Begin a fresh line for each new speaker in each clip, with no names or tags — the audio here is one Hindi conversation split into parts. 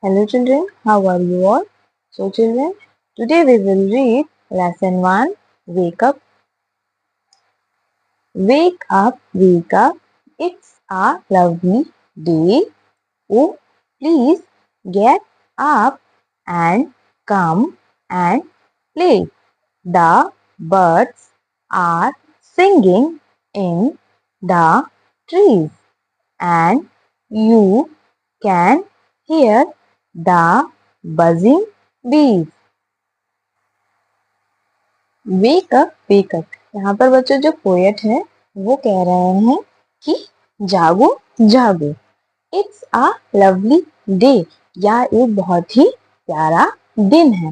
Hello children, how are you all? So children, today we will read lesson 1, Wake Up. Wake up, wake up, it's a lovely day. Oh, please get up and come and play. The birds are singing in the trees and you can hear the buzzing bees. Wake up यहाँ पर बच्चों जो पोएट है वो कह रहे हैं कि जागो जागो। इट्स अ लवली डे, या एक बहुत ही प्यारा दिन है।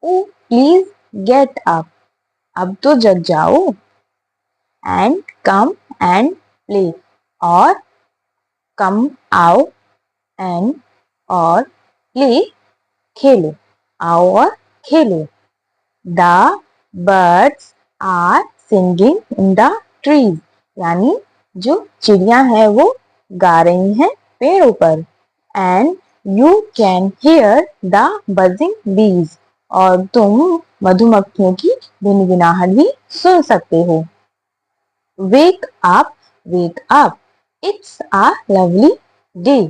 ओ प्लीज गेट अप, अब तो जग जाओ। एंड कम एंड प्ले, और कम आओ, एंड और प्ले खेलो, आओ और खेलो। The birds are singing in the trees, यानी जो चिड़िया है वो गा रही हैं पेड़ों पर। And you can hear the buzzing बीज, और तुम मधुमक्खियों की भिनभिनाहट भी सुन सकते हो। Wake up, it's a lovely day.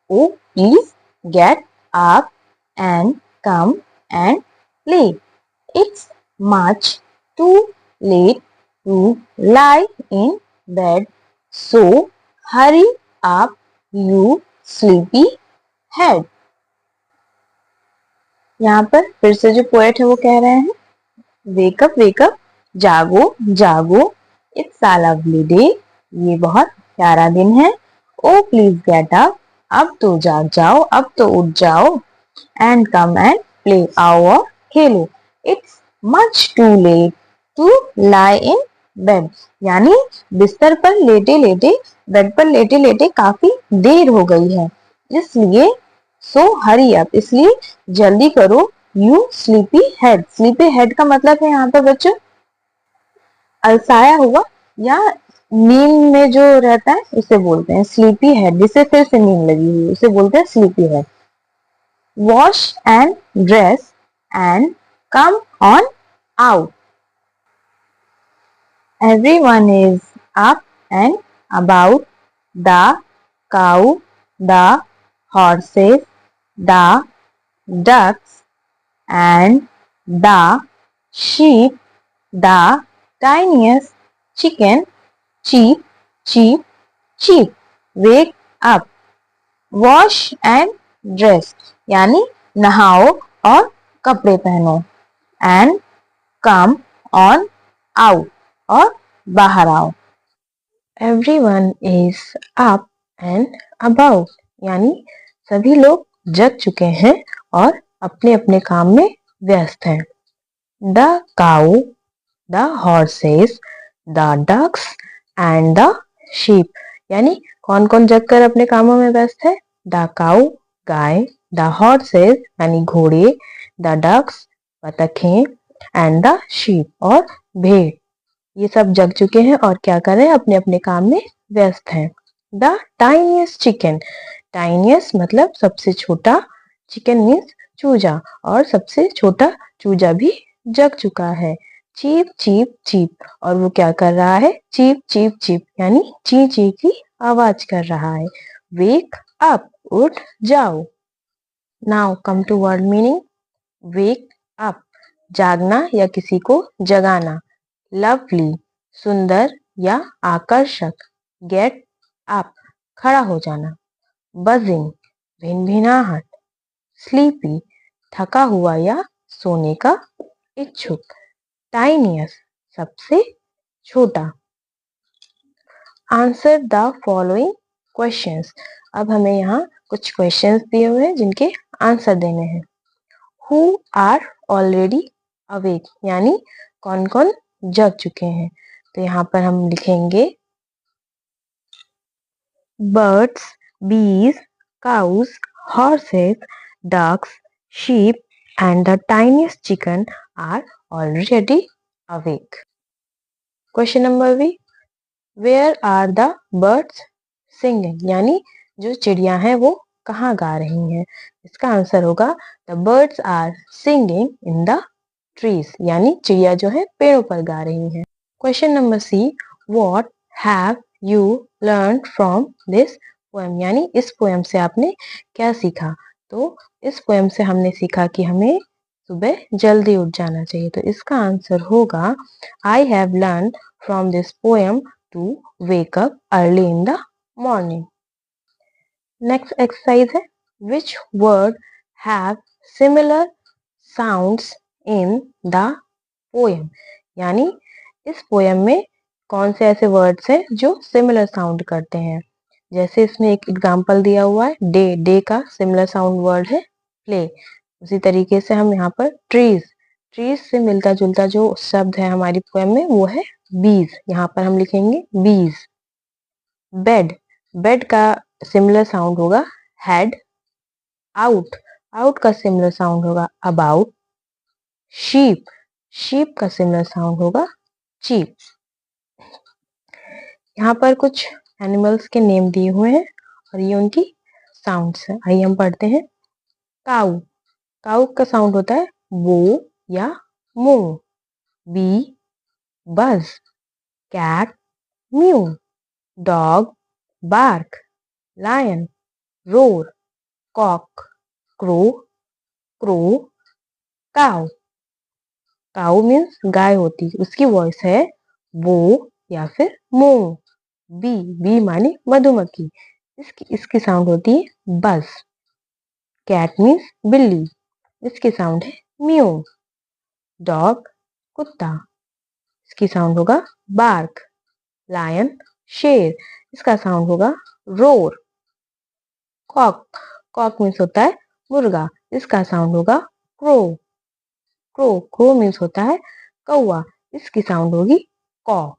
Oh please get up and come and play. It's much too late to lie in bed, so hurry up, you sleepy head. यहाँ पर फिर से जो पोएट है वो कह रहे हैं वेक अप, जागो जागो। इट्स अ लवली डे, ये बहुत प्यारा दिन है। ओ प्लीज गेट अप, अब तो जाग जाओ, अब तो उठ जाओ। एंड कम एंड प्ले, आओ और खेलो। It's much too late to lie in bed, यानी बिस्तर पर लेटे लेटे, बेड पर लेटे लेटे काफी देर हो गई है, इसलिए सो हरी अप, इसलिए जल्दी करो। यू स्लीपी हेड का मतलब है यहाँ पर बच्चों अलसाया हुआ या नींद में जो रहता है उसे बोलते हैं स्लीपी हेड, जिसे फिर से नींद लगी हुई उसे बोलते हैं sleepy head. Wash and dress and come on out. Everyone is up and about. The cow, the horses, the ducks, and the sheep, the tiniest chicken, cheep, cheep, cheep. Wake up. Wash and dress, यानी नहाओ और कपड़े पहनो। And come on out, और बाहर आओ। Everyone is up and about, यानी सभी लोग जग चुके हैं और अपने अपने काम में व्यस्त हैं। The cow, the horses, the ducks and the sheep, यानी कौन कौन जग कर अपने कामों में व्यस्त है। The cow, guy, the horses यानी घोड़े, the ducks, बतखें, एंड द शीप और भेड़, ये सब जग चुके हैं और क्या कर रहे हैं, अपने अपने काम में व्यस्त हैं। द टाइनियस्ट चिकन, टाइनियस्ट मतलब सबसे छोटा, चिकन मीन्स चूजा, और सबसे छोटा चूजा भी जग चुका है। चीप चीप चीप, और वो क्या कर रहा है, चीप चीप चीप यानी ची ची की आवाज कर रहा है। वेक अप, उठ जाओ। Now come to word meaning. Wake up, जागना या किसी को जगाना। लवली, सुंदर या आकर्षक। गेट अप, खड़ा हो जाना। बजिंग, भिनभिनाहट। स्लीपी, थका हुआ या सोने का इच्छुक। टाइनियस्ट, सबसे छोटा। आंसर द फॉलोइंग क्वेश्चंस, अब हमें यहाँ कुछ क्वेश्चंस दिए हुए हैं जिनके आंसर देने हैं। Who are already awake, यानी कौन कौन जग चुके हैं। तो यहाँ पर हम लिखेंगे birds, bees, cows, horses, ducks, sheep and the tiniest chicken are already awake. Question number B, where are the birds singing, यानी जो चिड़िया हैं वो कहाँ गा रही हैं? इसका आंसर होगा the birds are singing in the trees, यानी चिड़िया जो है पेड़ों पर गा रही हैं। Question number C, what have you learn from this poem, यानी इस पोएम से आपने क्या सीखा? तो इस पोएम से हमने सीखा कि हमें सुबह जल्दी उठ जाना चाहिए। तो इसका आंसर होगा I have learn from this poem to wake up early in the morning. Next exercise है which word have similar sounds in the poem, यानी इस पोएम में कौन से ऐसे वर्ड्स हैं जो सिमिलर साउंड करते हैं। जैसे इसमें एक एग्जांपल दिया हुआ है डे, डे का सिमिलर साउंड वर्ड है प्ले। उसी तरीके से हम यहाँ पर ट्रीज, ट्रीज से मिलता जुलता जो शब्द है हमारी पोएम में वो है बीज, यहाँ पर हम लिखेंगे बीज। बेड, बेड का सिमिलर साउंड होगा हेड। आउट, आउट का सिमिलर साउंड होगा अबाउट। शीप, शीप का सिमिलर साउंड होगा चीप। यहाँ पर कुछ एनिमल्स के नेम दिए हुए हैं और ये उनकी साउंड्स हैं। आइए हम पढ़ते हैं। काऊ, काऊ का साउंड होता है वो या moo. Bee buzz, cat mew, dog bark, lion roar, cock crow, crow caw. Cow means गाय होती है, उसकी वॉइस है वो या फिर मो। बी, बी माने मधुमक्खी, इसकी साउंड होती है बज। कैट मीन्स बिल्ली, इसकी साउंड है म्यू। डॉग कुत्ता, इसकी साउंड होगा बार्क। लायन शेर, इसका साउंड होगा रोर। कॉक, कॉक मीन्स होता है मुर्गा, इसका साउंड होगा क्रो। क्रो, क्रो मीन्स होता है कौवा, इसकी साउंड होगी कॉ।